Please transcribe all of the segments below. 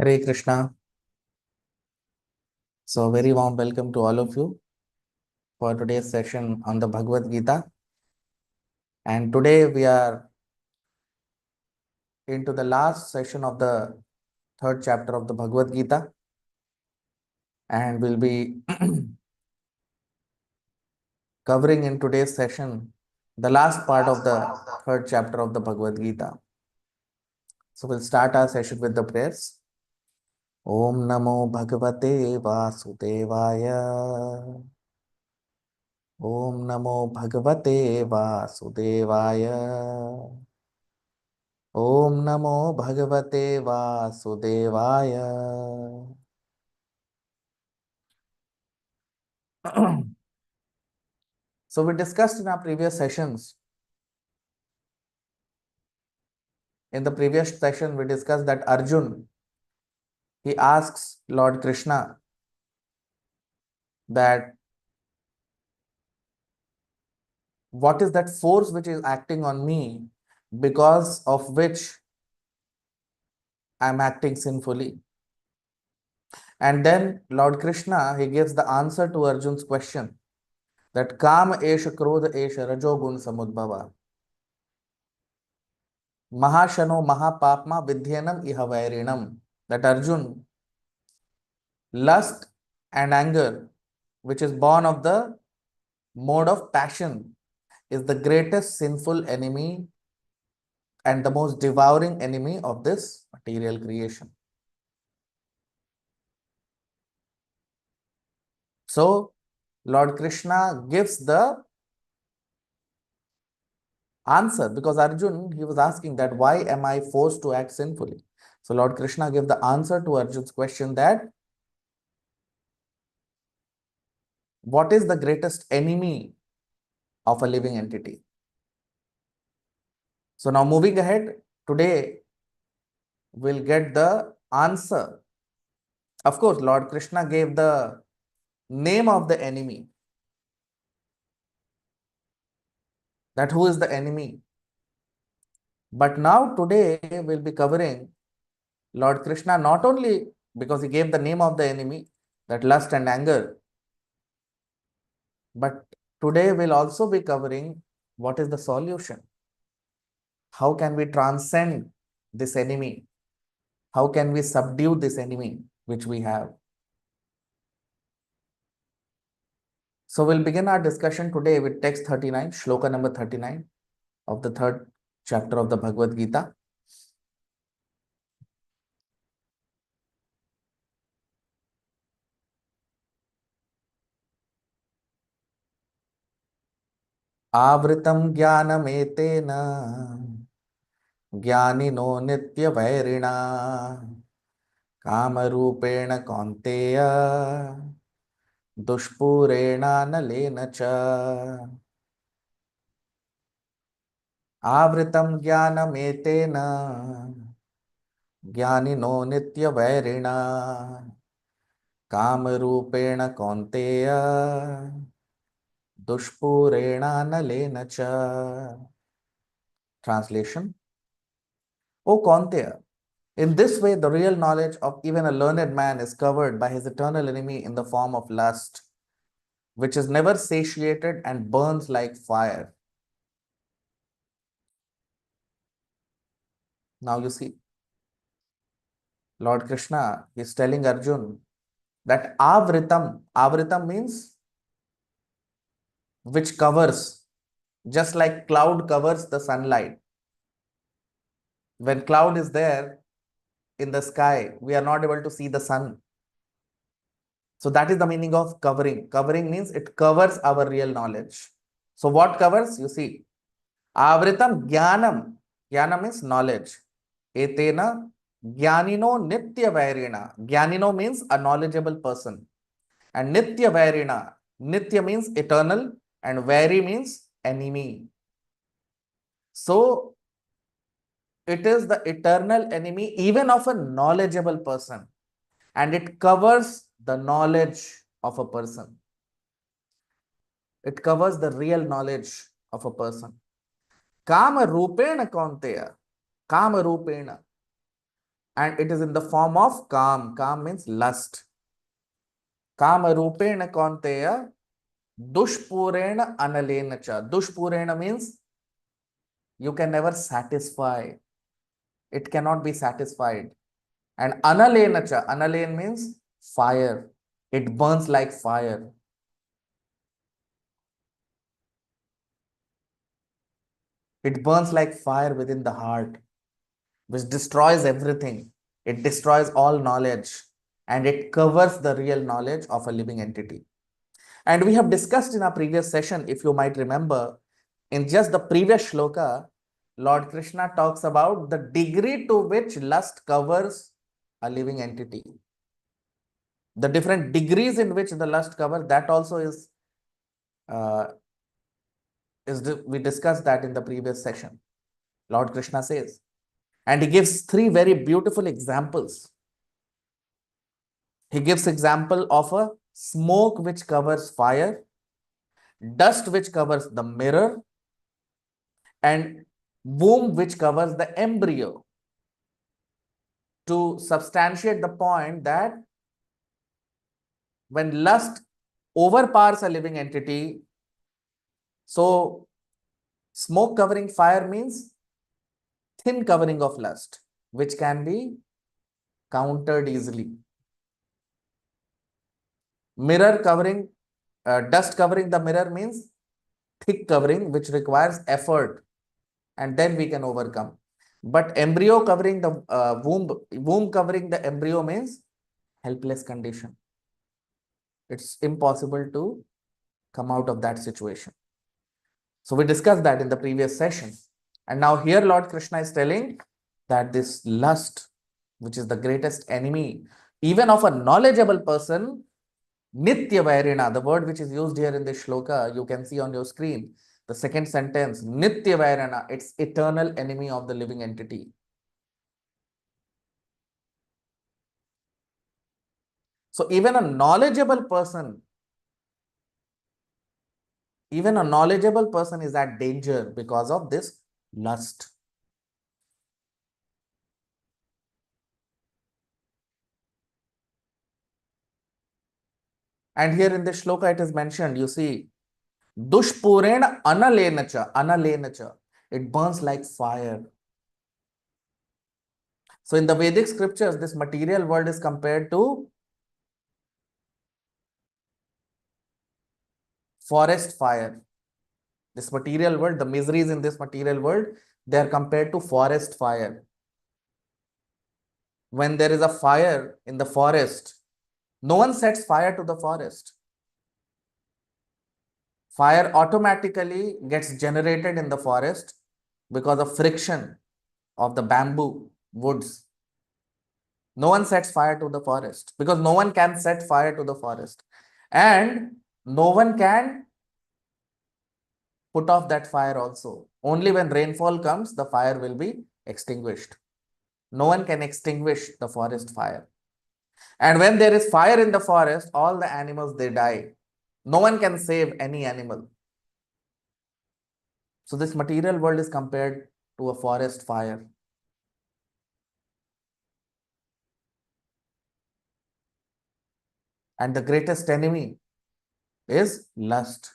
Hare Krishna. So, very warm welcome to all of you for today's session on the Bhagavad Gita. And today we are into the last session of the third chapter of the Bhagavad Gita. And we'll be covering in today's session the last part of the third chapter of the Bhagavad Gita. So, we'll start our session with the prayers. Om Namo Bhagavate Vasudevaya. Om Namo Bhagavate Vasudevaya. Om Namo Bhagavate Vasudevaya. So we discussed in our previous sessions. In the previous session, we discussed that Arjun, he asks Lord Krishna that what is that force which is acting on me because of which I am acting sinfully. And then Lord Krishna, he gives the answer to Arjun's question that Kama Esha Krodha Esha Rajogun Samudbhava. Mahashano Mahapapma Vidhyanam Ihavairinam. That Arjun, lust and anger, which is born of the mode of passion, is the greatest sinful enemy and the most devouring enemy of this material creation. So, Lord Krishna gives the answer because Arjun, he was asking that why am I forced to act sinfully? So, Lord Krishna gave the answer to Arjun's question that what is the greatest enemy of a living entity? So now moving ahead, today we'll get the answer. Of course, Lord Krishna gave the name of the enemy. That who is the enemy. But now today we'll be covering Lord Krishna not only because he gave the name of the enemy, that lust and anger, but today we'll also be covering what is the solution. How can we transcend this enemy? How can we subdue this enemy which we have? So we'll begin our discussion today with text 39, shloka number 39 of the third chapter of the Bhagavad Gita. Avritam jnanametena jnanino nityavairina kamarupena kaunteya dushpurena nalena cha. Avritam jnanametena jnanino nityavairina kamarupena kaunteya dushpurena nalena cha. Translation. O Kaunteya, in this way the real knowledge of even a learned man is covered by his eternal enemy in the form of lust, which is never satiated and burns like fire. Now you see, Lord Krishna is telling Arjun that Avritam means which covers, just like cloud covers the sunlight. When cloud is there in the sky, we are not able to see the sun. So that is the meaning of covering. Covering means it covers our real knowledge. So what covers? You see, Avritam Jnanam. Jnana means knowledge. Etena Jnanino Nitya Vairina. Jnanino means a knowledgeable person. And Nitya Vairina. Nitya means eternal and Vairi means enemy. So it is the eternal enemy even of a knowledgeable person. And it covers the knowledge of a person. It covers the real knowledge of a person. Kama Rupena Kaunteya. Kama Rupena. and it is in the form of kam. Kam means lust. Kama rupena kaunteya dushpurena analena cha. Dushpurena means you can never satisfy. It cannot be satisfied. And analena cha. Analen means fire. It burns like fire. It burns like fire within the heart, which destroys everything. It destroys all knowledge and it covers the real knowledge of a living entity. And we have discussed in our previous session, if you might remember, in just the previous shloka, Lord Krishna talks about the degree to which lust covers a living entity. The different degrees in which the lust covers, that also uh, we discussed that in the previous session. Lord Krishna says, and he gives three very beautiful examples. He gives example of a smoke which covers fire, dust which covers the mirror, and womb which covers the embryo, to substantiate the point that when lust overpowers a living entity, so smoke covering fire means thin covering of lust, which can be countered easily. Dust covering the mirror means thick covering, which requires effort, and then we can overcome. But embryo covering the womb covering the embryo means helpless condition. It's impossible to come out of that situation. So we discussed that in the previous session. And now here Lord Krishna is telling that this lust, which is the greatest enemy, even of a knowledgeable person, Nitya Vairina, the word which is used here in this shloka, you can see on your screen, the second sentence, Nitya Vairana, it's eternal enemy of the living entity. So even a knowledgeable person is at danger because of this lust. And here in this shloka, it is mentioned, you see, Dushpurena analenacha. It burns like fire. So in the Vedic scriptures, this material world is compared to forest fire. This material world, the miseries in this material world, they are compared to forest fire. When there is a fire in the forest, no one sets fire to the forest. Fire automatically gets generated in the forest because of friction of the bamboo woods. No one sets fire to the forest because no one can set fire to the forest. And no one can put off that fire also. Only when rainfall comes, the fire will be extinguished. No one can extinguish the forest fire. And when there is fire in the forest, all the animals, they die. No one can save any animal. So this material world is compared to a forest fire. And the greatest enemy is lust,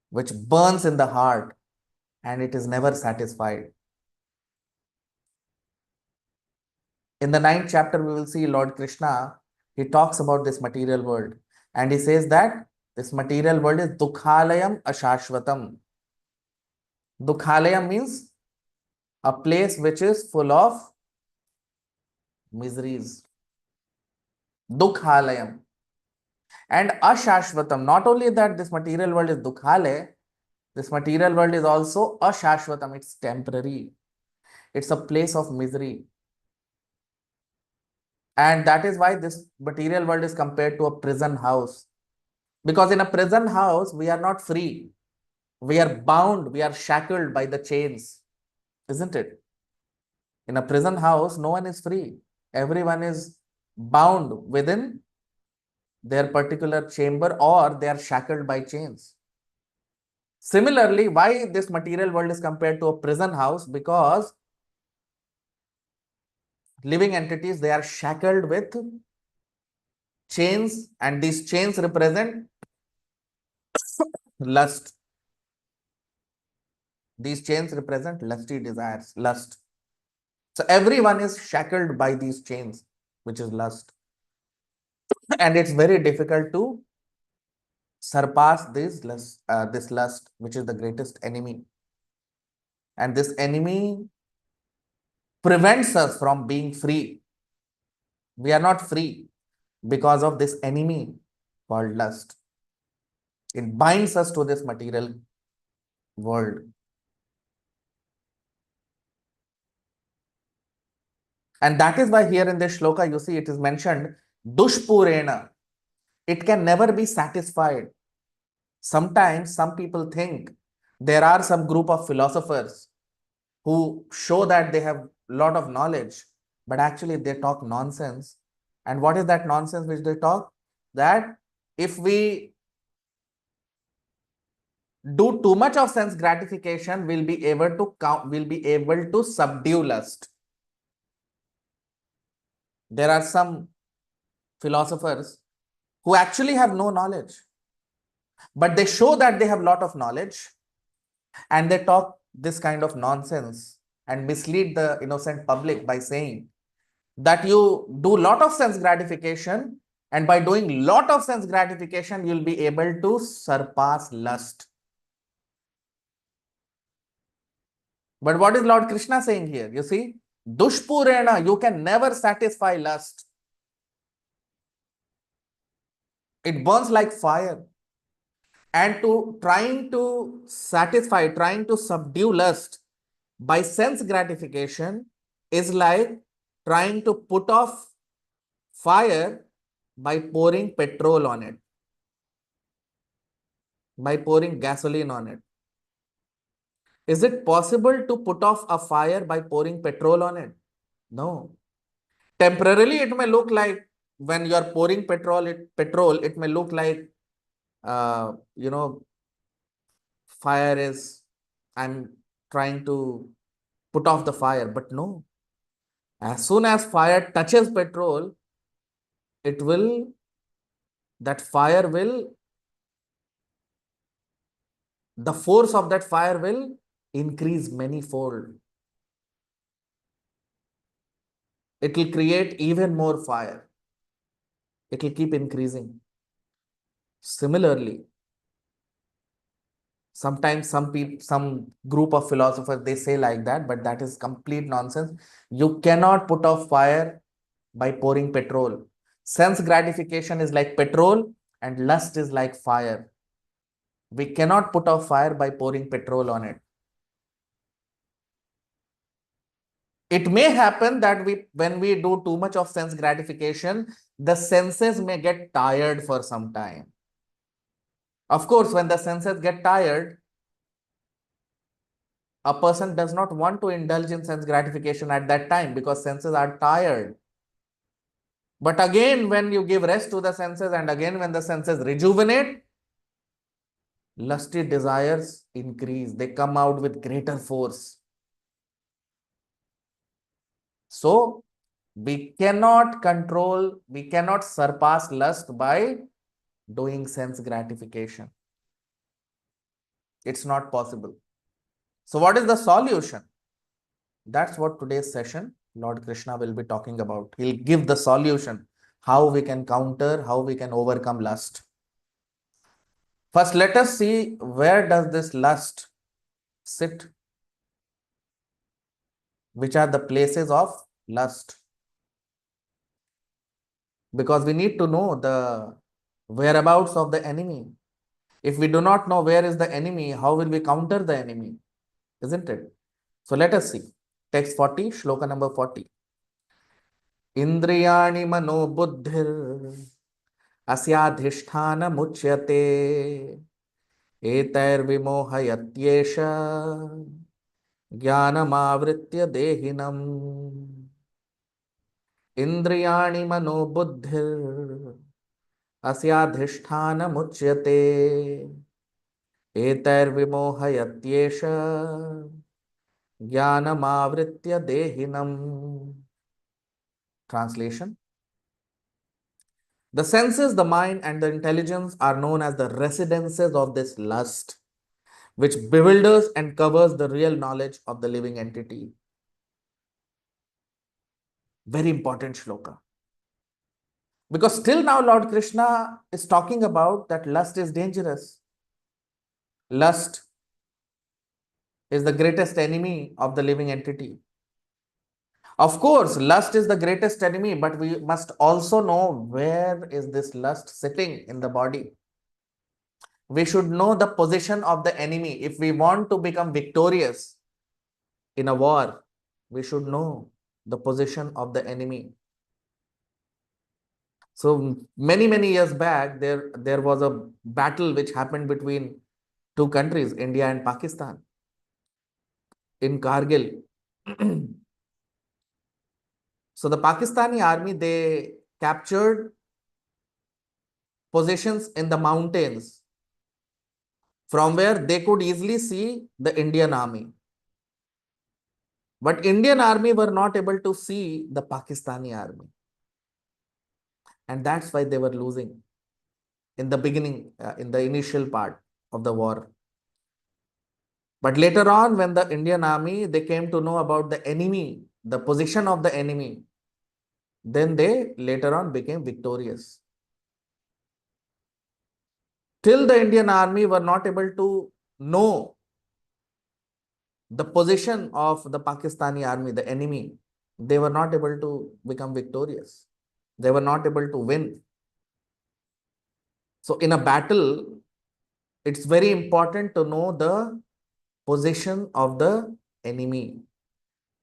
which burns in the heart and it is never satisfied. In the 9th chapter, we will see Lord Krishna, he talks about this material world and he says that this material world is Dukhalayam Ashashvatam. Dukhalayam means a place which is full of miseries. Dukhalayam. And Ashashvatam, not only that this material world is Dukhalaya, this material world is also Ashashvatam, it's temporary. It's a place of misery. And that is why this material world is compared to a prison house. Because in a prison house, we are not free. We are bound, we are shackled by the chains, isn't it? In a prison house, no one is free. Everyone is bound within their particular chamber or they are shackled by chains. Similarly, why this material world is compared to a prison house? Because living entities, they are shackled with chains, and these chains represent lust. These chains represent lusty desires, lust. So everyone is shackled by these chains, which is lust. And it's very difficult to surpass this lust, which is the greatest enemy. And this enemy prevents us from being free. We are not free because of this enemy called lust. It binds us to this material world. And that is why here in this shloka, you see, it is mentioned, dushpurena. It can never be satisfied. Sometimes some people think there are some group of philosophers who show that they have a lot of knowledge, but actually they talk nonsense. And what is that nonsense which they talk? That if we do too much of sense gratification, we'll be able to subdue lust. There are some philosophers who actually have no knowledge, but they show that they have a lot of knowledge, and they talk this kind of nonsense and mislead the innocent public by saying that you do lot of sense gratification, and by doing lot of sense gratification, you'll be able to surpass lust. But what is Lord Krishna saying here? You see, dushpurena, you can never satisfy lust. It burns like fire. And trying to satisfy, trying to subdue lust by sense gratification is like trying to put off fire by pouring petrol on it, by pouring gasoline on it. Is it possible to put off a fire by pouring petrol on it? No. Temporarily, it may look like when you are pouring petrol, it may look like, you know, fire is, I'm trying to put off the fire, but no. As soon as fire touches petrol, it will, that fire will, the force of that fire will increase many-fold. It will create even more fire. It will keep increasing. Similarly, sometimes some group of philosophers, they say like that, but that is complete nonsense. You cannot put off fire by pouring petrol. Sense gratification is like petrol and lust is like fire. We cannot put off fire by pouring petrol on it. It may happen that when we do too much of sense gratification, the senses may get tired for some time. Of course, when the senses get tired, a person does not want to indulge in sense gratification at that time because senses are tired. But again, when you give rest to the senses and again when the senses rejuvenate, lusty desires increase. They come out with greater force. So, we cannot control, we cannot surpass lust by doing sense gratification. It's not possible. So, what is the solution? That's what today's session, Lord Krishna will be talking about. He'll give the solution, how we can counter, how we can overcome lust. First, let us see where does this lust sit? Which are the places of lust? Because we need to know the whereabouts of the enemy. If we do not know where is the enemy, how will we counter the enemy? Isn't it? So let us see. Text 40, shloka number 40. Indriyani mano buddhir asyadhisthana muchyate etair vimohayatyesha jnanamavritya dehinam. Indriyani mano buddhir asyadhisthana muchyate etair vimohayatyesha jnanamavritya dehinam. Translation: the senses, the mind, and the intelligence are known as the residences of this lust, which bewilders and covers the real knowledge of the living entity. Very important shloka. Because still now Lord Krishna is talking about that lust is dangerous. Lust is the greatest enemy of the living entity. Of course, lust is the greatest enemy, but we must also know where is this lust sitting in the body. We should know the position of the enemy. If we want to become victorious in a war, we should know the position of the enemy. So many years back, there was a battle which happened between two countries, India and Pakistan, in Kargil. So the Pakistani army, they captured positions in the mountains from where they could easily see the Indian army. But Indian army were not able to see the Pakistani army. And that's why they were losing in the beginning, in the initial part of the war. But later on, when the Indian army, they came to know about the enemy, the position of the enemy, then they later on became victorious. Till the Indian army were not able to know the position of the Pakistani army, the enemy, they were not able to become victorious. They were not able to win. So in a battle, it's very important to know the position of the enemy.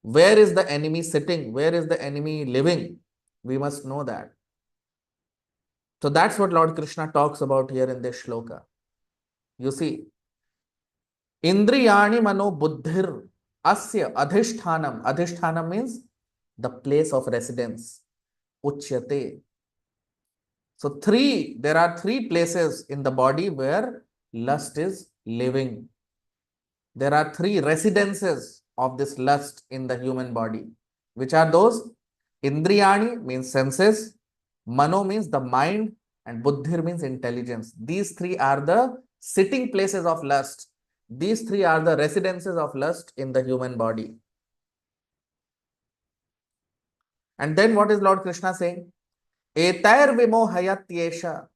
Where is the enemy sitting? Where is the enemy living? We must know that. So that's what Lord Krishna talks about here in this shloka. You see, Indriyani mano buddhir asya adhishthanam. Adhishthanam means the place of residence. Uchyate. So there are three places in the body where lust is living. There are three residences of this lust in the human body. Which are those? Indriyani means senses, mano means the mind, and buddhir means intelligence. These three are the sitting places of lust. These three are the residences of lust in the human body. And then what is Lord Krishna saying? Etair vimohayatyesha.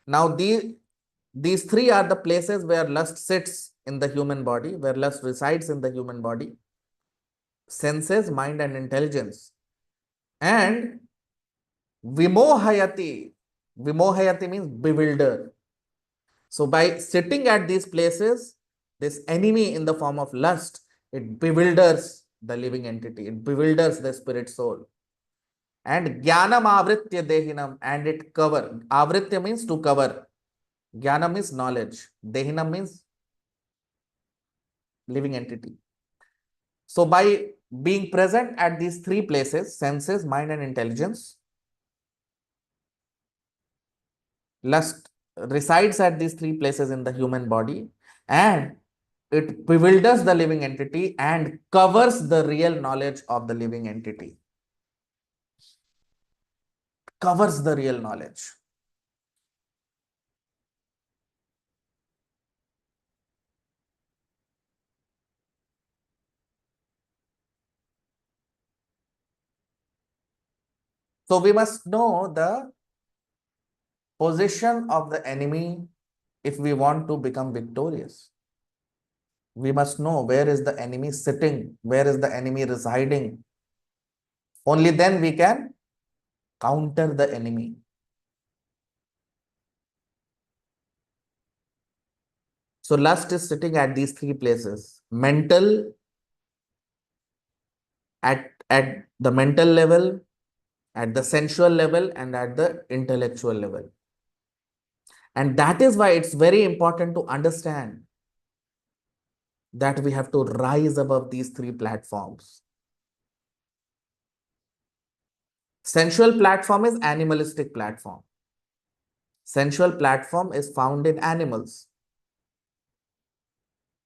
Now these three are the places where lust sits in the human body, where lust resides in the human body. Senses, mind, and intelligence. And vimohayati. Vimohayati means bewilder. So by sitting at these places, this enemy in the form of lust, it bewilders the living entity. It bewilders the spirit soul. And jnanam avritya dehinam, and it cover. Avritya means to cover. Jnanam is knowledge. Dehinam means living entity. So by being present at these three places, senses, mind, and intelligence, lust resides at these three places in the human body, and it bewilders the living entity and covers the real knowledge of the living entity. Covers the real knowledge. So we must know the position of the enemy if we want to become victorious. We must know where is the enemy sitting, where is the enemy residing. Only then we can counter the enemy. So lust is sitting at these three places: mental, at the mental level, at the sensual level, and at the intellectual level. And that is why it's very important to understand that we have to rise above these three platforms. Sensual platform is animalistic platform. Sensual platform is found in animals.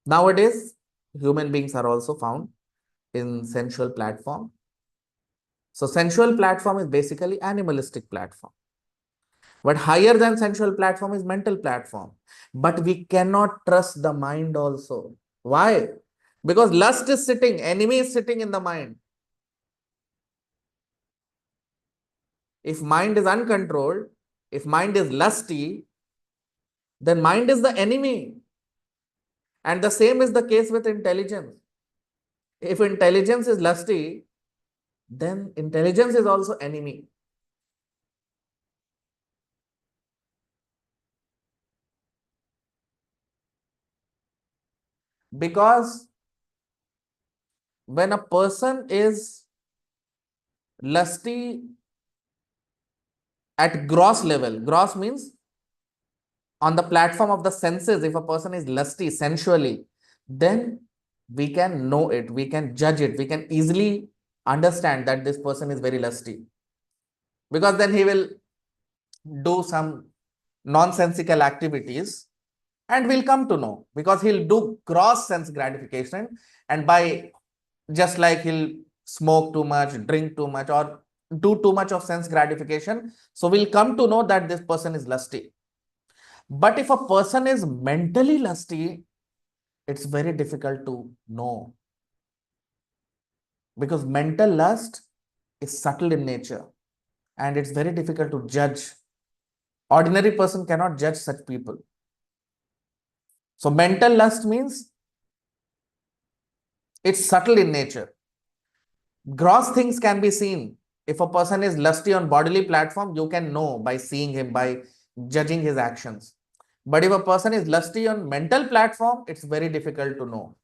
Nowadays, human beings are also found in sensual platform. So sensual platform is basically animalistic platform. But higher than sensual platform is mental platform. But we cannot trust the mind also. Why? Because lust is sitting, enemy is sitting in the mind. If mind is uncontrolled, if mind is lusty, then mind is the enemy. And the same is the case with intelligence. If intelligence is lusty, then intelligence is also enemy. Because when a person is lusty at gross level, gross means on the platform of the senses, if a person is lusty sensually, then we can know it, we can judge it, we can easily understand that this person is very lusty. Because then he will do some nonsensical activities and we'll come to know, because he'll do gross sense gratification, and by just like he'll smoke too much, drink too much, or do too much of sense gratification. So we'll come to know that this person is lusty. But if a person is mentally lusty, it's very difficult to know, because mental lust is subtle in nature and it's very difficult to judge. Ordinary person cannot judge such people. So mental lust means it's subtle in nature. Gross things can be seen. If a person is lusty on bodily platform, you can know by seeing him, by judging his actions. But if a person is lusty on mental platform, it's very difficult to know.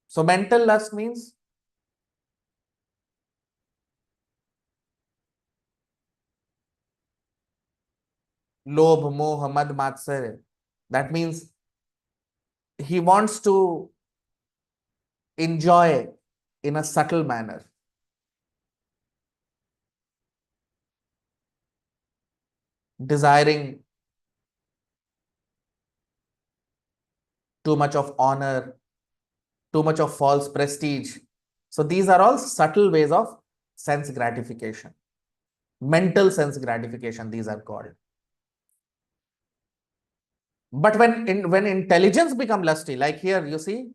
So mental lust means lobh, moh, mad, matsarya. That means he wants to enjoy in a subtle manner. Desiring too much of honor, too much of false prestige. So these are all subtle ways of sense gratification. Mental sense gratification, these are called. But when intelligence become lusty, like here you see,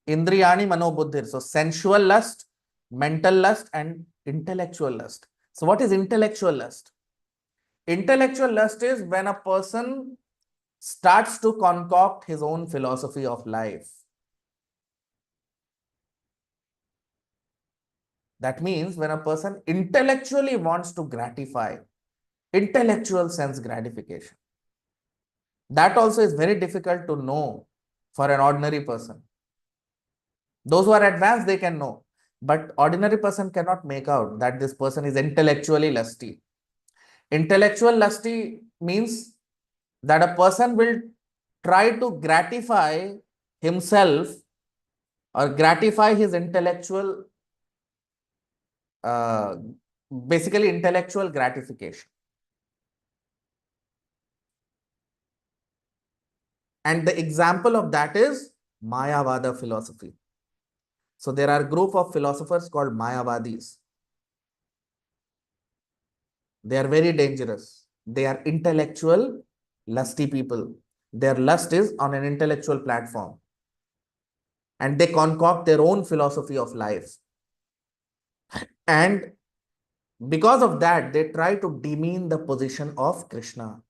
indriyani manobuddhir, so sensual lust, mental lust, and intellectual lust. So what is intellectual lust? Intellectual lust is when a person starts to concoct his own philosophy of life. That means when a person intellectually wants to gratify, intellectual sense gratification. That also is very difficult to know for an ordinary person. Those who are advanced, they can know. But ordinary person cannot make out that this person is intellectually lusty. Intellectual lusty means that a person will try to gratify himself or gratify his intellectual, uh, basically intellectual gratification. And the example of that is Mayavada philosophy. So there are a group of philosophers called Mayavadis. They are very dangerous. They are intellectual, lusty people. Their lust is on an intellectual platform. And they concoct their own philosophy of life. And because of that, they try to demean the position of Krishna.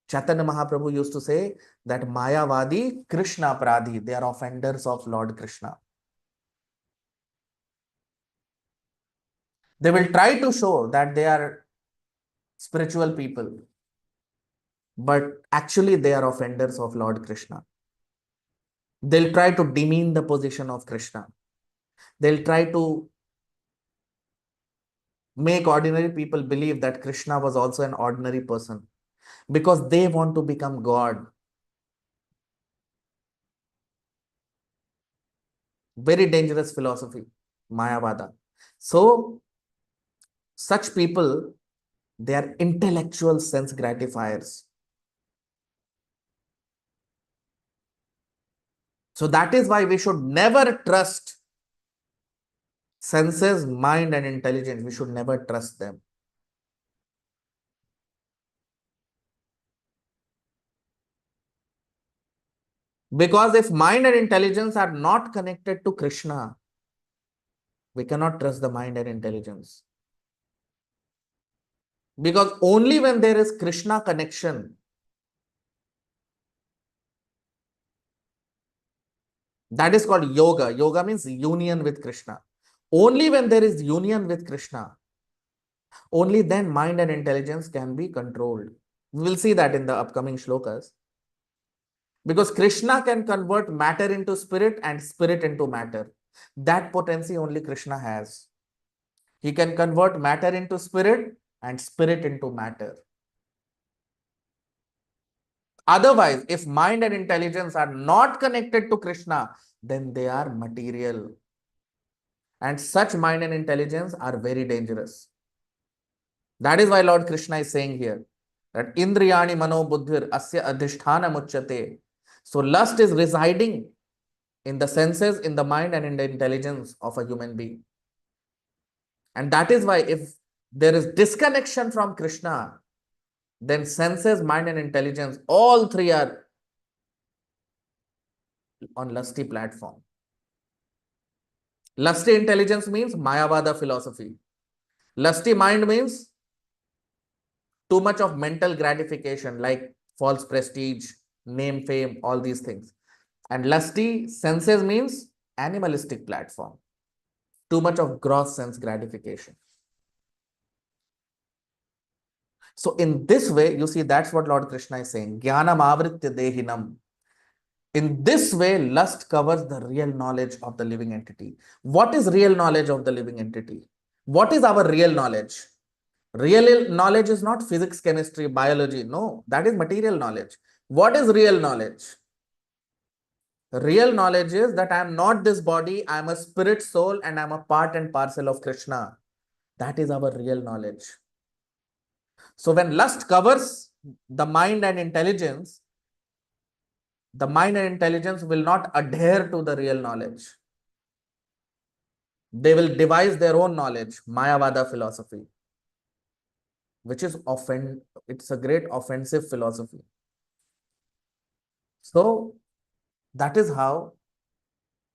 Chaitanya Mahaprabhu used to say that Mayavadi, Krishna Pradhi, they are offenders of Lord Krishna. They will try to show that they are spiritual people, but actually they are offenders of Lord Krishna. They'll try to demean the position of Krishna. They'll try to make ordinary people believe that Krishna was also an ordinary person because they want to become God. Very dangerous philosophy, Mayavada. So, such people, they are intellectual sense gratifiers. So that is why we should never trust senses, mind, and intelligence. We should never trust them. Because if mind and intelligence are not connected to Krishna, we cannot trust the mind and intelligence. Because only when there is Krishna connection, that is called yoga. Yoga means union with Krishna. Only when there is union with Krishna, only then mind and intelligence can be controlled. We will see that in the upcoming shlokas. Because Krishna can convert matter into spirit and spirit into matter. That potency only Krishna has. He can convert matter into spirit and spirit into matter. Otherwise, if mind and intelligence are not connected to Krishna, then they are material. And such mind and intelligence are very dangerous. That is why Lord Krishna is saying here that Indriyani Mano Buddhir Asya Adhishthana Muchyate. So lust is residing in the senses, in the mind, and in the intelligence of a human being. And that is why if there is disconnection from Krishna, then senses, mind, and intelligence, all three are on lusty platform. Lusty intelligence means Mayavada philosophy. Lusty mind means too much of mental gratification like false prestige, name, fame, all these things. And lusty senses means animalistic platform. Too much of gross sense gratification. So in this way, you see, that's what Lord Krishna is saying. Jnanam avritya dehinam. In this way, lust covers the real knowledge of the living entity. What is real knowledge of the living entity? What is our real knowledge? Real knowledge is not physics, chemistry, biology. No, that is material knowledge. What is real knowledge? Real knowledge is that I am not this body, I am a spirit soul, and I am a part and parcel of Krishna. That is our real knowledge. So when lust covers the mind and intelligence, the mind and intelligence will not adhere to the real knowledge. They will devise their own knowledge, Mayavada philosophy, which is it's a great offensive philosophy. So that is how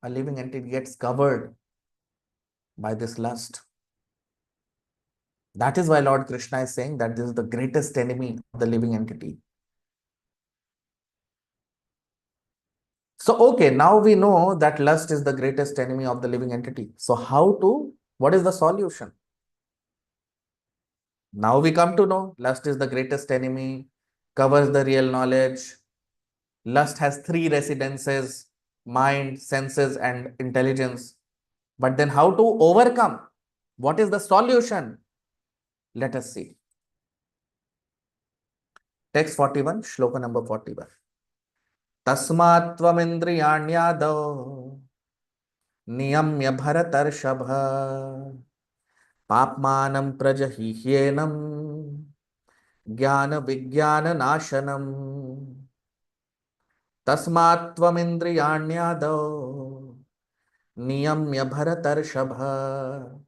a living entity gets covered by this lust. That is why Lord Krishna is saying that this is the greatest enemy of the living entity. So, okay, now we know that lust is the greatest enemy of the living entity. So what is the solution? Now we come to know lust is the greatest enemy, covers the real knowledge. Lust has three residences: mind, senses, and intelligence. But then how to overcome? What is the solution? Let us see. Text 41, shloka number 41. Tasmat tvamindriyanyado niyamya bharatarshabha papmanam prajahihyenam jnana vijnana nashanam. Tasmat tvamindriyanyado niyamya bharatarshabha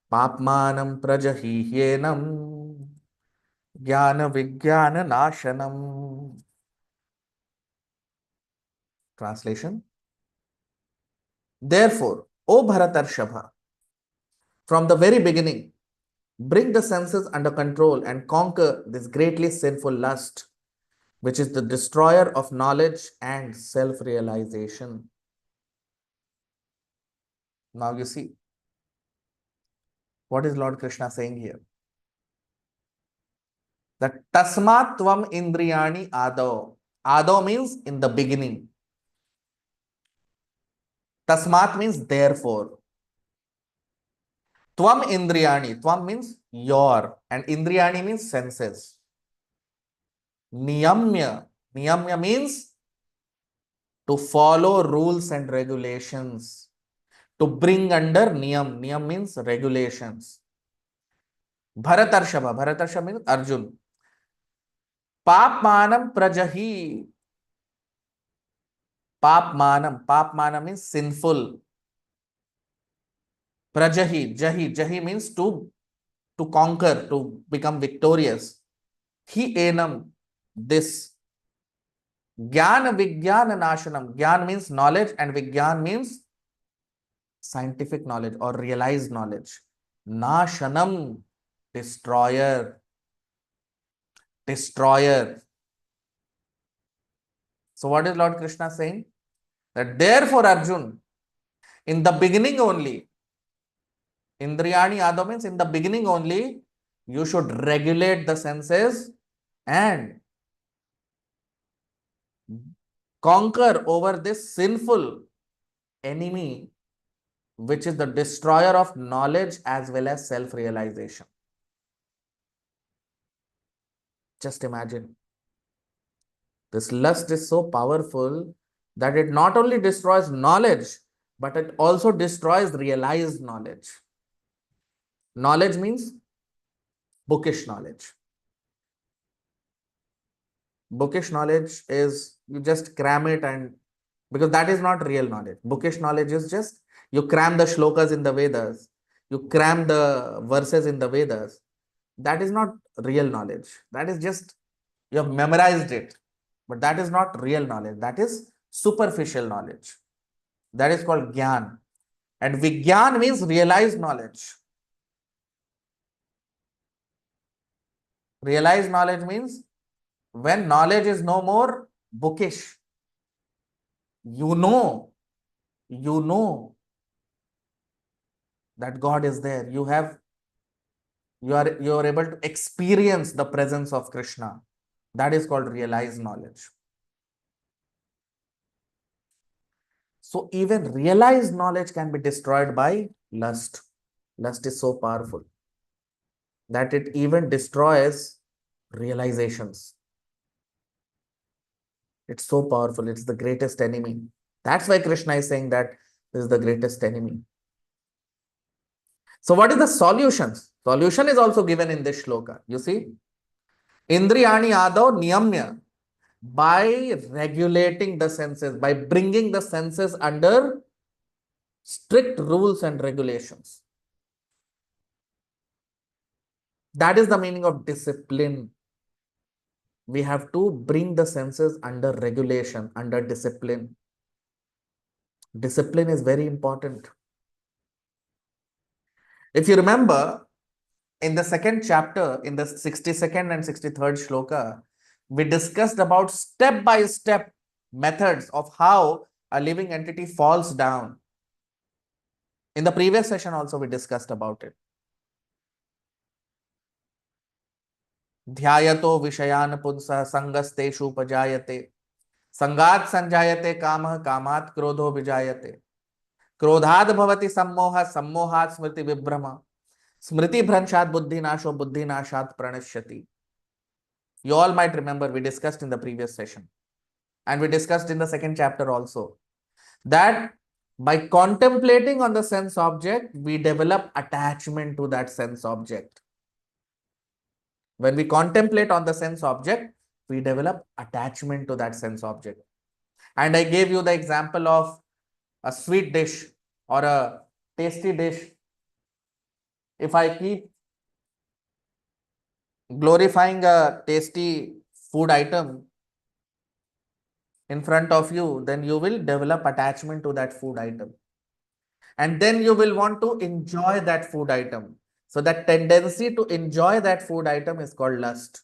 papmanam prajahihyenam jnana vijnana nashanam. Translation. Therefore, O Bharatarshabha, from the very beginning, bring the senses under control and conquer this greatly sinful lust, which is the destroyer of knowledge and self-realization. Now you see, what is Lord Krishna saying here? That tasmat tvam indriyani ado. Ado means in the beginning. Tasmat means therefore. Tvam indriyani. Tvam means your, and indriyani means senses. Niyamya. Niyamya means to follow rules and regulations. To bring under niyam. Niyam means regulations. Bharatarshabha. Bharatarshabha means Arjun. Papmanam prajahi. Papmanam. Papmanam means sinful. Jahi means to conquer, to become victorious. Hi enam, this. Jnana Vijnana Nashanam. Jnana means knowledge and Vijnana means scientific knowledge or realized knowledge. Nashanam, destroyer. Destroyer. So what is Lord Krishna saying? That therefore Arjun, in the beginning only, Indriyani Ado means in the beginning only, you should regulate the senses and conquer over this sinful enemy, which is the destroyer of knowledge as well as self-realization. Just imagine. This lust is so powerful that it not only destroys knowledge, but it also destroys realized knowledge. Knowledge means bookish knowledge. Bookish knowledge is you just cram it, and because that is not real knowledge. Bookish knowledge is just you cram the shlokas in the Vedas, you cram the verses in the Vedas. That is not real knowledge. That is just you have memorized it, but that is not real knowledge. That is superficial knowledge. That is called Gyan. And Vigyan means realized knowledge. Realized knowledge means when knowledge is no more bookish. You know that God is there. You are able to experience the presence of Krishna. That is called realized knowledge. So even realized knowledge can be destroyed by lust. Lust is so powerful that it even destroys realizations. It's so powerful. It's the greatest enemy. That's why Krishna is saying that this is the greatest enemy. So what is the solutions? Solution is also given in this shloka. You see, Indriyani Ado Niyamya, by regulating the senses, by bringing the senses under strict rules and regulations. That is the meaning of discipline. We have to bring the senses under regulation, under discipline. Discipline is very important. If you remember, in the second chapter, in the 62nd and 63rd shloka, we discussed about step-by-step methods of how a living entity falls down. In the previous session also, we discussed about it. Dhyayato vishayan punsa sangasteshu pajayate. Sangat sanjayate kamah kamat krodho vijayate. Krodhad bhavati sammoha sammohat smriti vibhrama. Smriti bhranshat buddhi nasho buddhi nashat pranashyati. You all might remember we discussed in the previous session. And we discussed in the second chapter also that by contemplating on the sense object, we develop attachment to that sense object. When we contemplate on the sense object, we develop attachment to that sense object. And I gave you the example of a sweet dish or a tasty dish. If I keep glorifying a tasty food item in front of you, then you will develop attachment to that food item. And then you will want to enjoy that food item. So that tendency to enjoy that food item is called lust.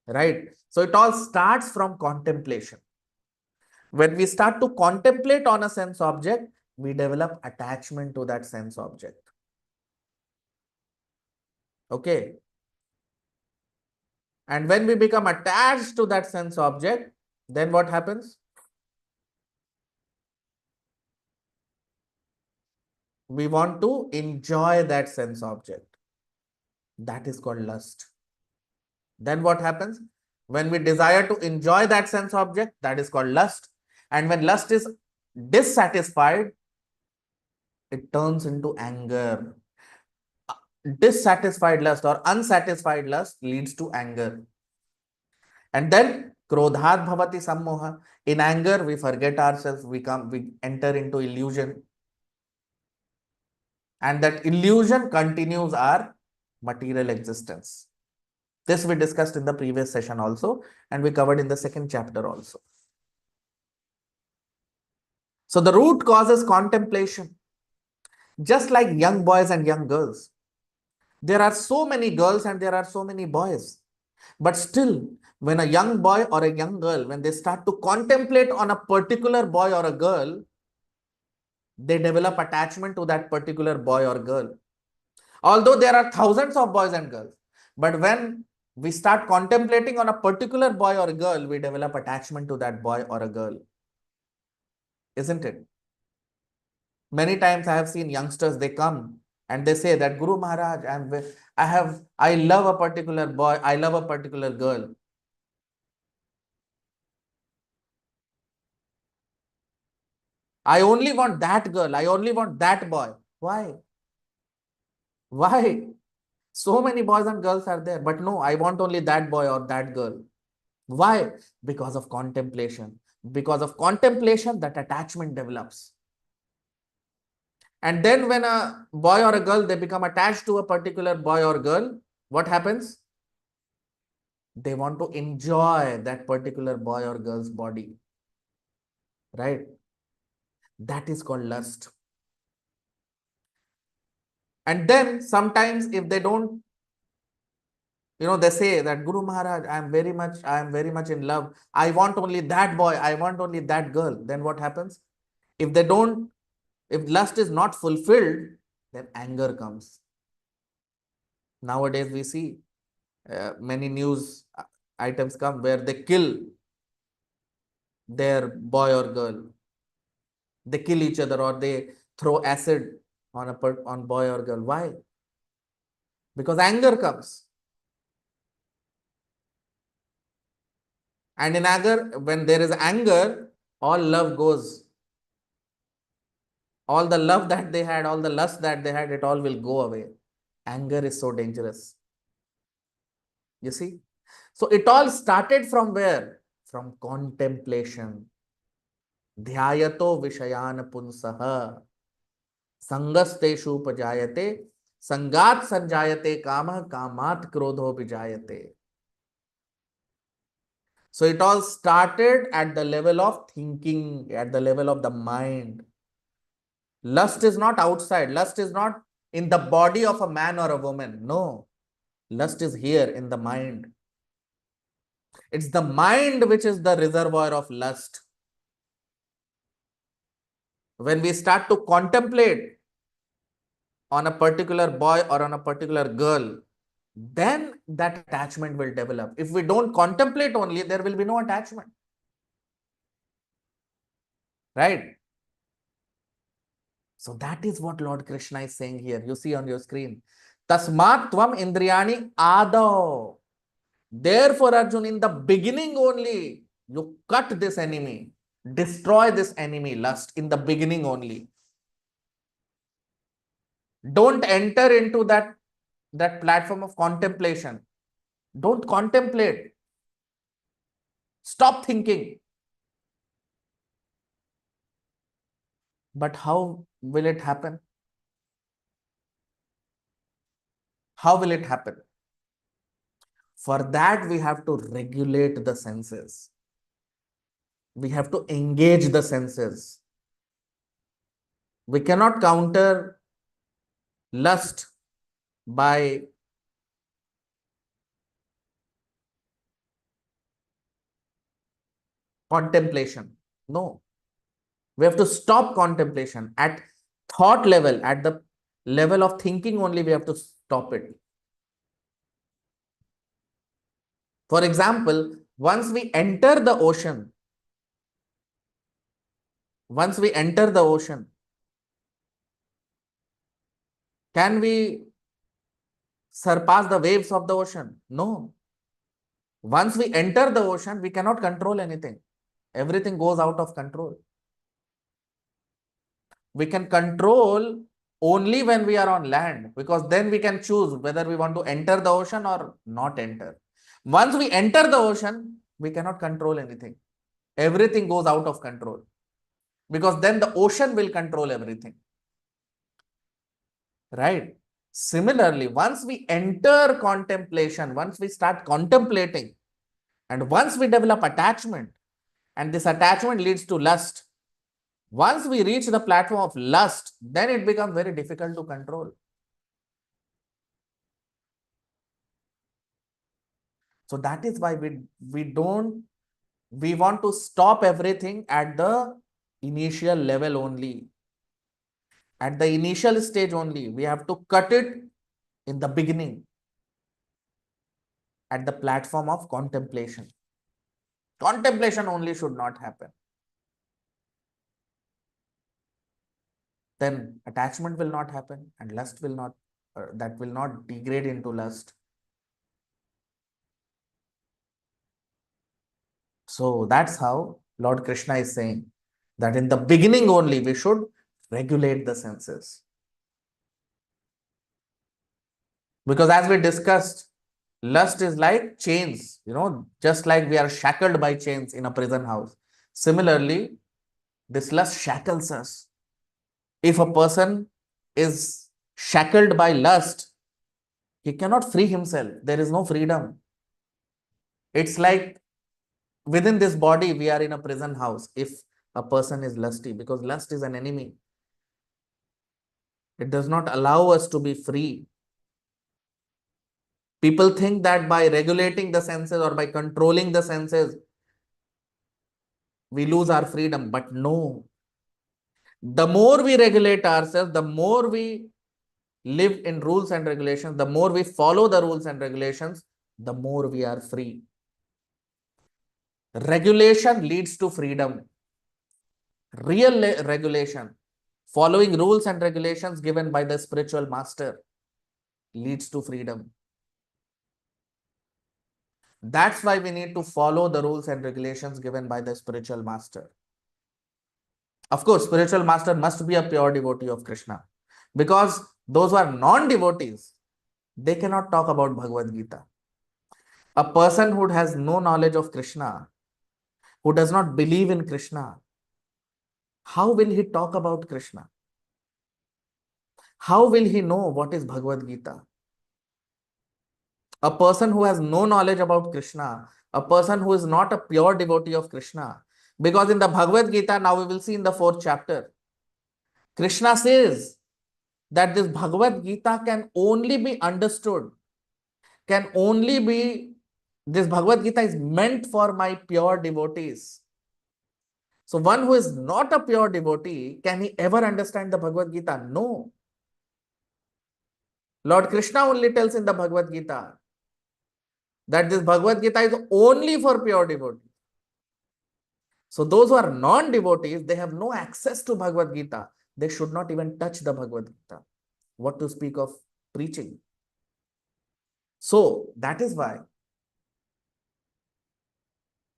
Right? So it all starts from contemplation. When we start to contemplate on a sense object, we develop attachment to that sense object. Okay. And when we become attached to that sense object, then what happens? We want to enjoy that sense object. That is called lust. Then what happens? When we desire to enjoy that sense object, that is called lust. And when lust is dissatisfied, it turns into anger. Dissatisfied lust or unsatisfied lust leads to anger. And then Krodhat bhavati sammoha. In anger, we forget ourselves, we enter into illusion. And that illusion continues our material existence. This we discussed in the previous session also, and we covered in the second chapter also. So the root cause is contemplation. Just like young boys and young girls. There are so many girls and there are so many boys. But still, when a young boy or a young girl, when they start to contemplate on a particular boy or a girl, they develop attachment to that particular boy or girl. Although there are thousands of boys and girls, but when we start contemplating on a particular boy or girl, we develop attachment to that boy or a girl. Isn't it? Many times I have seen youngsters, they come and they say that Guru Maharaj, I love a particular boy, I love a particular girl. I only want that girl, I only want that boy. Why? Why? So many boys and girls are there, but no, I want only that boy or that girl. Why? Because of contemplation. Because of contemplation, that attachment develops. And then when a boy or a girl, they become attached to a particular boy or girl, what happens? They want to enjoy that particular boy or girl's body. Right? That is called lust. And then sometimes if they don't, they say that Guru Maharaj, I am very much in love. I want only that boy. I want only that girl. Then what happens? If lust is not fulfilled, then anger comes. Nowadays we see many news items come where they kill their boy or girl. They kill each other or they throw acid on boy or girl. Why? Because anger comes. And in anger, when there is anger, all love goes. All the love that they had, all the lust that they had, it all will go away. Anger is so dangerous. You see? So it all started from where? From contemplation. Dhyayato vishayan punsaha. Sangasteshu pajayate. Sangat sanjayate kama kamat krodho bijayate. So it all started at the level of thinking, at the level of the mind. Lust is not outside. Lust is not in the body of a man or a woman. No. Lust is here in the mind. It's the mind which is the reservoir of lust. When we start to contemplate on a particular boy or on a particular girl, then that attachment will develop. If we don't contemplate only, there will be no attachment. Right? So that is what Lord Krishna is saying here. You see on your screen. Tasmat tvam indriyani adav. Therefore, Arjun, in the beginning only, you cut this enemy. Destroy this enemy, lust, in the beginning only. Don't enter into that platform of contemplation. Don't contemplate. Stop thinking. But how will it happen? How will it happen? For that, we have to regulate the senses. We have to engage the senses. We cannot counter lust by contemplation. No. We have to stop contemplation at thought level, at the level of thinking only we have to stop it. For example, once we enter the ocean, can we surpass the waves of the ocean? No. Once we enter the ocean, we cannot control anything. Everything goes out of control. We can control only when we are on land, because then we can choose whether we want to enter the ocean or not enter. Once we enter the ocean, we cannot control anything. Everything goes out of control, because then the ocean will control everything, right? Similarly, once we enter contemplation, once we start contemplating, and once we develop attachment, and this attachment leads to lust, once we reach the platform of lust, then it becomes very difficult to control. So that is why we want to stop everything at the initial level only. At the initial stage only, we have to cut it in the beginning, at the platform of contemplation. Contemplation only should not happen. Then attachment will not happen, and lust will not, that will not degrade into lust. So that's how Lord Krishna is saying that in the beginning only we should regulate the senses. Because as we discussed, lust is like chains, just like we are shackled by chains in a prison house. Similarly, this lust shackles us. If a person is shackled by lust, he cannot free himself. There is no freedom. It's like within this body, we are in a prison house if a person is lusty, because lust is an enemy. It does not allow us to be free. People think that by regulating the senses or by controlling the senses, we lose our freedom. But no. The more we regulate ourselves, the more we live in rules and regulations, the more we follow the rules and regulations, the more we are free. Regulation leads to freedom. Real regulation, following rules and regulations given by the spiritual master, leads to freedom. That's why we need to follow the rules and regulations given by the spiritual master. Of course, spiritual master must be a pure devotee of Krishna, because those who are non-devotees, they cannot talk about Bhagavad Gita. A person who has no knowledge of Krishna, who does not believe in Krishna, how will he talk about Krishna? How will he know what is Bhagavad Gita? A person who has no knowledge about Krishna, a person who is not a pure devotee of Krishna, because in the Bhagavad Gita, now we will see in the 4th chapter, Krishna says that this Bhagavad Gita can only be understood, this Bhagavad Gita is meant for my pure devotees. So one who is not a pure devotee, can he ever understand the Bhagavad Gita? No. Lord Krishna only tells in the Bhagavad Gita that this Bhagavad Gita is only for pure devotees. So those who are non-devotees, they have no access to Bhagavad Gita. They should not even touch the Bhagavad Gita. What to speak of preaching? So that is why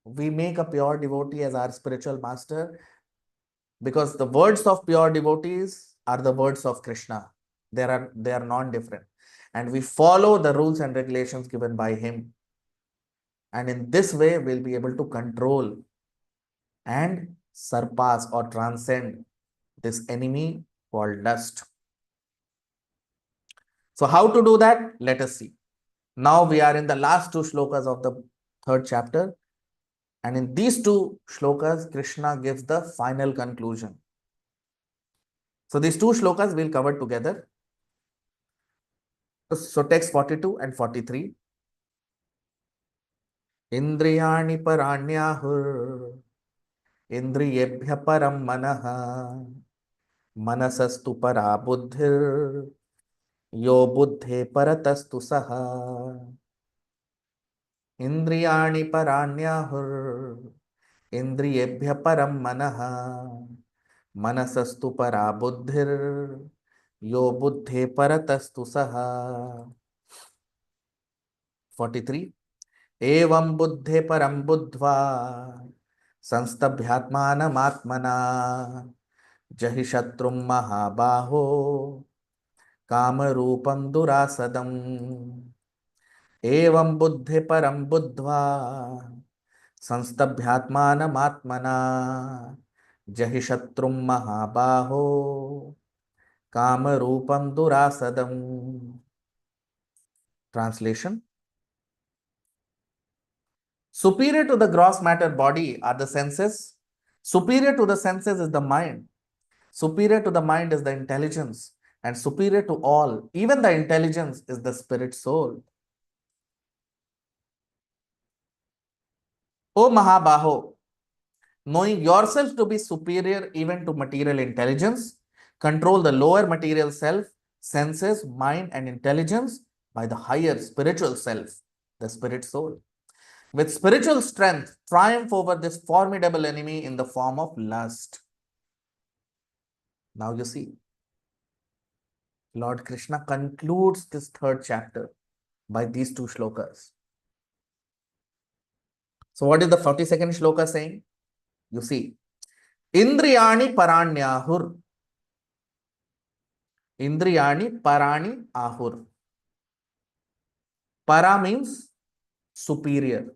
we make a pure devotee as our spiritual master, because the words of pure devotees are the words of Krishna. They are non-different. And we follow the rules and regulations given by him. And in this way, we'll be able to control and surpass or transcend this enemy called lust. So how to do that? Let us see. Now we are in the last 2 shlokas of the 3rd chapter. And in these 2 shlokas, Krishna gives the final conclusion. So these 2 shlokas we'll cover together. So text 42 and 43. Indriyani paranyahur indriyebhya param manaha manasastu para buddhir yo buddhe paratastu saha. Indriyani paranyahur indriyebhya param manaha manasastu para buddhir yo buddhe paratastu saha. 43. एवं बुद्धे परम बुद्ध्वा संस्तभ्यात्मानमात्मना जहि शत्रुं महाबाहो कामरूपं दुरासदम्. एवं बुद्धे परम बुद्ध्वा संस्तभ्यात्मानमात्मना जहि शत्रुं महाबाहो कामरूपं दुरासदम्. Translation: superior to the gross matter body are the senses. Superior to the senses is the mind. Superior to the mind is the intelligence. And superior to all, even the intelligence, is the spirit soul. O Mahabaho, knowing yourself to be superior even to material intelligence, control the lower material self, senses, mind, and intelligence by the higher spiritual self, the spirit soul. With spiritual strength, triumph over this formidable enemy in the form of lust. Now you see, Lord Krishna concludes this third chapter by these two shlokas. So what is the 42nd shloka saying? You see, Indriyani paranyahur. Indriyani parani ahur. Para means superior.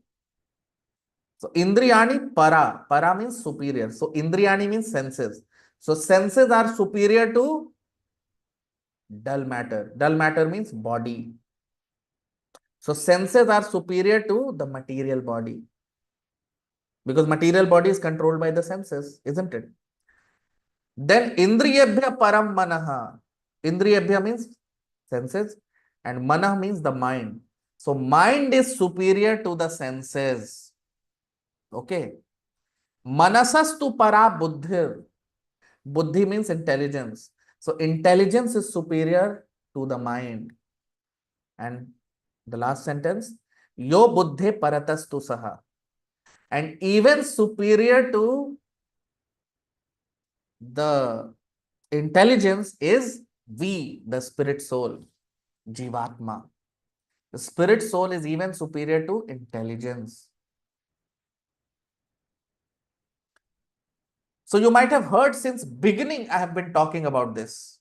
So Indriyani para. Para means superior. So Indriyani means senses. So senses are superior to dull matter. Dull matter means body. So senses are superior to the material body. Because material body is controlled by the senses, isn't it? Then Indriyabhya param manaha. Indriyabhya means senses and manah means the mind. So mind is superior to the senses. Okay. Manasastu para buddhir. Buddhi means intelligence. So intelligence is superior to the mind. And the last sentence, yo buddhe paratastu saha. And even superior to the intelligence is we, the spirit soul, Jivatma. The spirit soul is even superior to intelligence. So you might have heard since beginning I have been talking about this.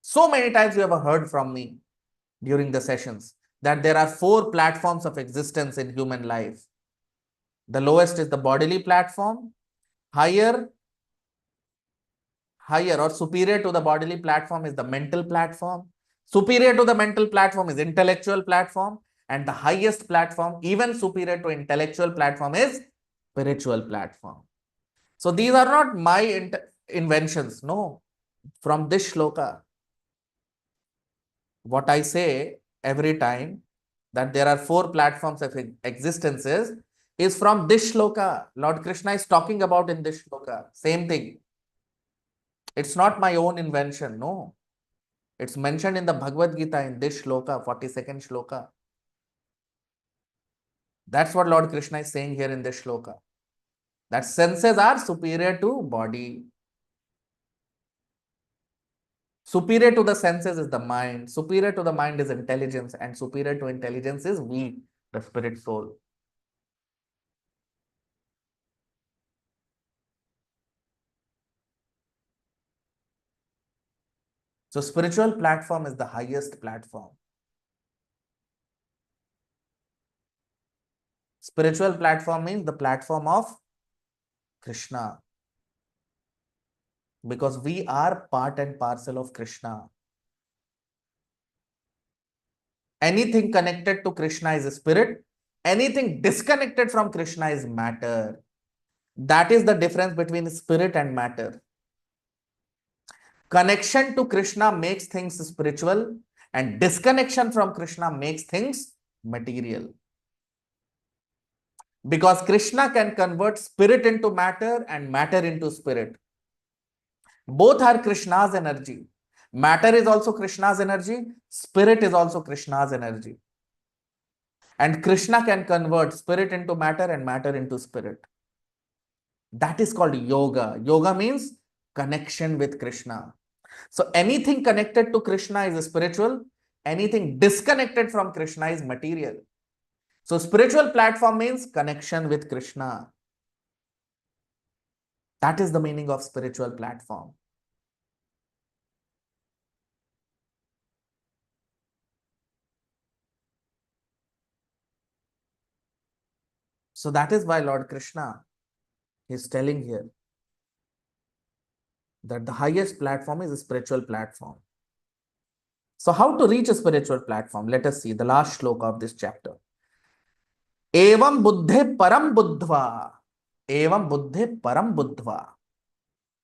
So many times you have heard from me during the sessions that there are 4 platforms of existence in human life. The lowest is the bodily platform. Higher or superior to the bodily platform is the mental platform. Superior to the mental platform is intellectual platform. And the highest platform, even superior to intellectual platform, is spiritual platform. So these are not my inventions. No. From this shloka, what I say every time that there are 4 platforms of existences is from this shloka. Lord Krishna is talking about in this shloka. Same thing. It's not my own invention. No. It's mentioned in the Bhagavad Gita in this shloka, 42nd shloka. That's what Lord Krishna is saying here in this shloka. That senses are superior to body. Superior to the senses is the mind. Superior to the mind is intelligence. And superior to intelligence is we, the spirit soul. So spiritual platform is the highest platform. Spiritual platform means the platform of Krishna. Because we are part and parcel of Krishna. Anything connected to Krishna is a spirit. Anything disconnected from Krishna is matter. That is the difference between spirit and matter. Connection to Krishna makes things spiritual, and disconnection from Krishna makes things material. Because Krishna can convert spirit into matter and matter into spirit. Both are Krishna's energy. Matter is also Krishna's energy. Spirit is also Krishna's energy. And Krishna can convert spirit into matter and matter into spirit. That is called yoga. Yoga means connection with Krishna. So anything connected to Krishna is spiritual. Anything disconnected from Krishna is material. So spiritual platform means connection with Krishna. That is the meaning of spiritual platform. So that is why Lord Krishna is telling here that the highest platform is a spiritual platform. So how to reach a spiritual platform? Let us see the last shloka of this chapter. Evam buddhe param buddhva. Evam buddhe param buddhva.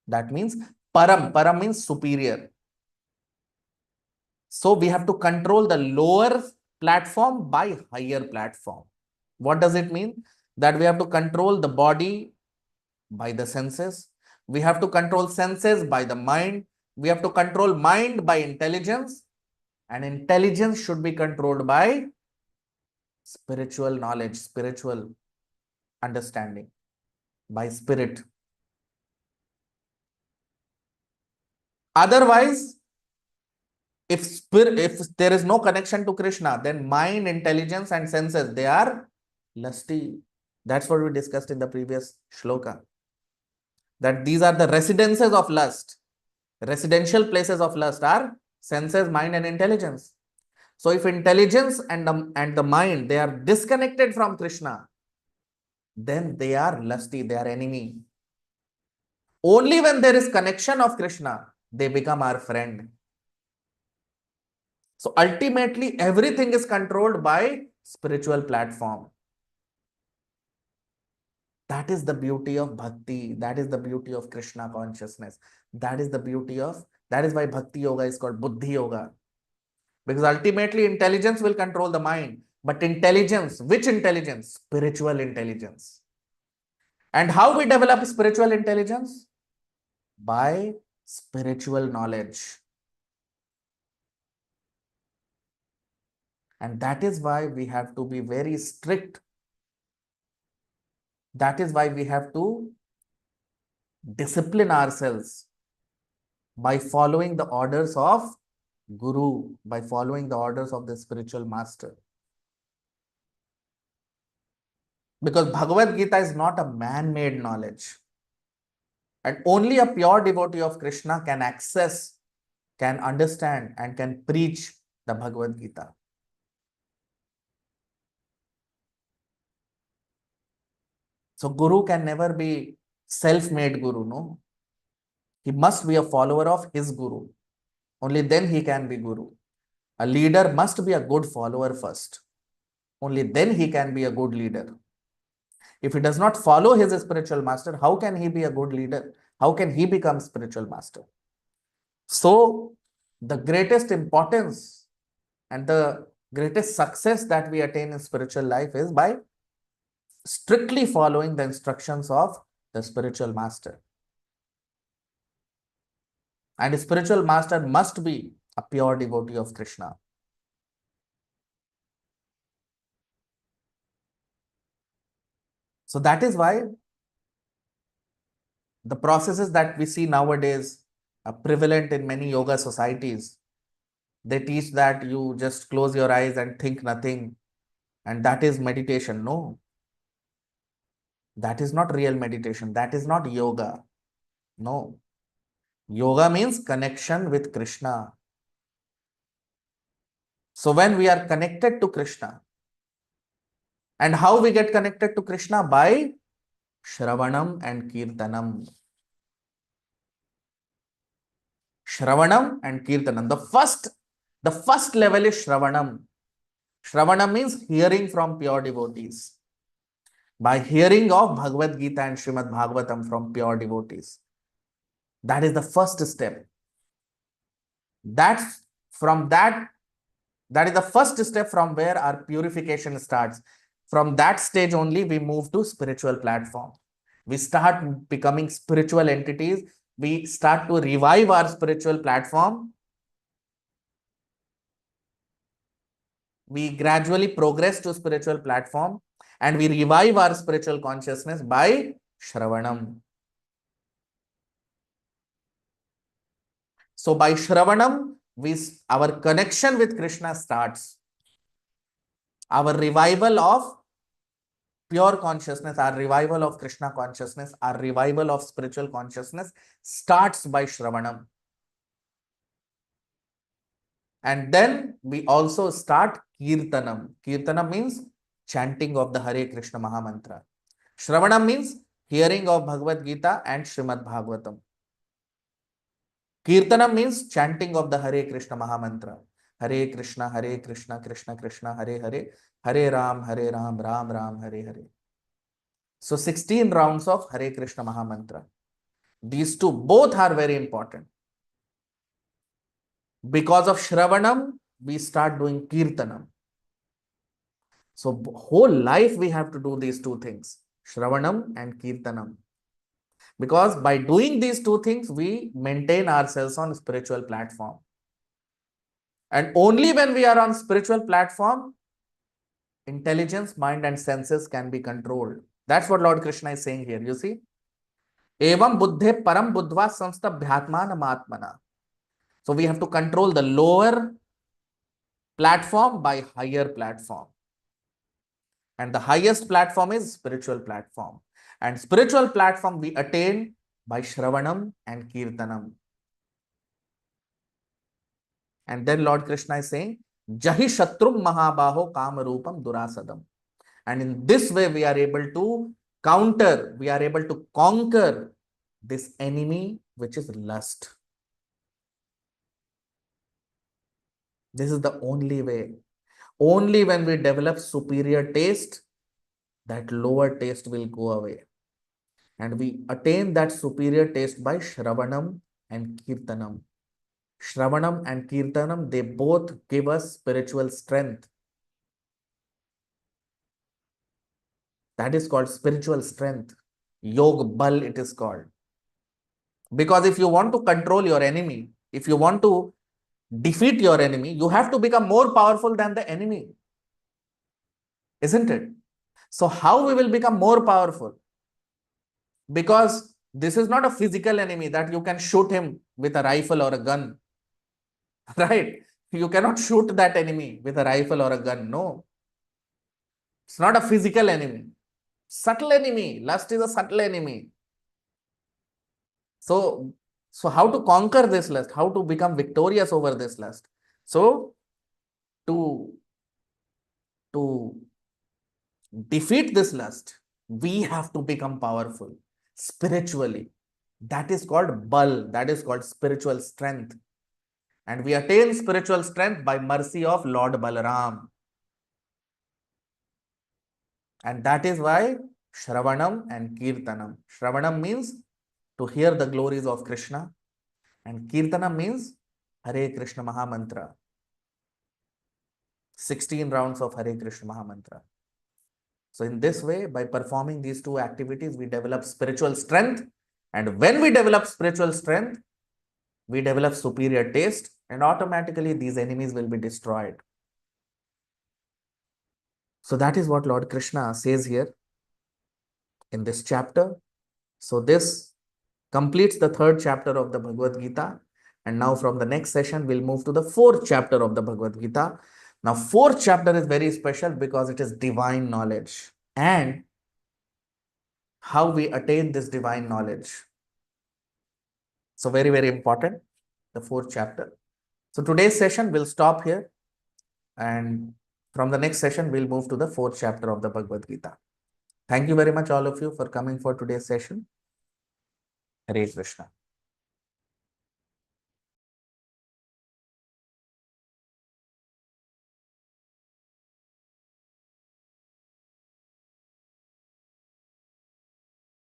That means param. Param means superior. So we have to control the lower platform by higher platform. What does it mean? That we have to control the body by the senses. We have to control senses by the mind. We have to control mind by intelligence. And intelligence should be controlled by spiritual knowledge, spiritual understanding, by spirit. Otherwise, if there is no connection to Krishna, then mind, intelligence, and senses, they are lusty. That's what we discussed in the previous shloka. That these are the residences of lust. Residential places of lust are senses, mind, and intelligence. So if intelligence and the mind, they are disconnected from Krishna, then they are lusty, they are enemy. Only when there is connection of Krishna, they become our friend. So ultimately, everything is controlled by spiritual platform. That is the beauty of bhakti. That is the beauty of Krishna consciousness. That is why bhakti yoga is called buddhi yoga. Because ultimately intelligence will control the mind. But intelligence, which intelligence? Spiritual intelligence. And how we develop spiritual intelligence? By spiritual knowledge. And that is why we have to be very strict. That is why we have to discipline ourselves by following the orders of Guru, by following the orders of the spiritual master. Because Bhagavad Gita is not a man-made knowledge. And only a pure devotee of Krishna can access, can understand, and can preach the Bhagavad Gita. So Guru can never be self-made Guru, no. He must be a follower of his Guru. Only then he can be Guru. A leader must be a good follower first. Only then he can be a good leader. If he does not follow his spiritual master, how can he be a good leader? How can he become spiritual master? So the greatest importance and the greatest success that we attain in spiritual life is by strictly following the instructions of the spiritual master. And the spiritual master must be a pure devotee of Krishna. So that is why the processes that we see nowadays are prevalent in many yoga societies. They teach that you just close your eyes and think nothing, and that is meditation. No, that is not real meditation. That is not yoga. No. Yoga means connection with Krishna. So when we are connected to Krishna, and how we get connected to Krishna? By Shravanam and Kirtanam. Shravanam and Kirtanam. The first level is Shravanam. Shravanam means hearing from pure devotees. By hearing of Bhagavad Gita and Srimad Bhagavatam from pure devotees. That is the first step. That is the first step from where our purification starts. From that stage only we move to spiritual platform. We start becoming spiritual entities. We start to revive our spiritual platform. We gradually progress to spiritual platform and we revive our spiritual consciousness by Shravanam. So by Shravanam, our connection with Krishna starts. Our revival of pure consciousness, our revival of Krishna consciousness, our revival of spiritual consciousness starts by Shravanam. And then we also start Kirtanam. Kirtanam means chanting of the Hare Krishna Mahamantra. Shravanam means hearing of Bhagavad Gita and Srimad Bhagavatam. Kirtanam means chanting of the Hare Krishna Mahamantra. Hare Krishna, Krishna Krishna, Hare Hare, Hare Ram, Ram Ram, Hare Hare. So 16 rounds of Hare Krishna Mahamantra. These two both are very important. Because of Shravanam, we start doing Kirtanam. So whole life we have to do these two things, Shravanam and Kirtanam. Because by doing these two things, we maintain ourselves on spiritual platform. And only when we are on spiritual platform, intelligence, mind and senses can be controlled. That's what Lord Krishna is saying here, you see. Evam buddhe param buddhva samstabhyatmanam atmana. So we have to control the lower platform by higher platform. And the highest platform is spiritual platform. And spiritual platform we attain by Shravanam and Kirtanam. And then Lord Krishna is saying, Jahi Shatrum Mahabaho Kamarupam Durasadam. And in this way, we are able to counter, we are able to conquer this enemy, which is lust. This is the only way. Only when we develop superior taste, that lower taste will go away. And we attain that superior taste by Shravanam and Kirtanam. Shravanam and Kirtanam, they both give us spiritual strength. That is called spiritual strength. Yog Bal it is called. Because if you want to control your enemy, if you want to defeat your enemy, you have to become more powerful than the enemy. Isn't it? So how we will become more powerful? Because this is not a physical enemy that you can shoot him with a rifle or a gun. Right? You cannot shoot that enemy with a rifle or a gun. No. It's not a physical enemy. Subtle enemy. Lust is a subtle enemy. So how to conquer this lust? How to become victorious over this lust? So to defeat this lust, we have to become powerful spiritually. That is called bal. That is called spiritual strength. And we attain spiritual strength by mercy of Lord Balaram. And that is why Shravanam and Kirtanam. Shravanam means to hear the glories of Krishna. And Kirtanam means Hare Krishna Mahamantra. 16 rounds of Hare Krishna Mahamantra. So in this way, by performing these two activities, we develop spiritual strength. And when we develop spiritual strength, we develop superior taste, and automatically these enemies will be destroyed. So that is what Lord Krishna says here in this chapter. So this completes the third chapter of the Bhagavad Gita. And now from the next session, we'll move to the fourth chapter of the Bhagavad Gita. Now, fourth chapter is very special because it is divine knowledge and how we attain this divine knowledge. So very, very important, the fourth chapter. So today's session will stop here. And from the next session, we'll move to the fourth chapter of the Bhagavad Gita. Thank you very much, all of you, for coming for today's session. Hare Krishna.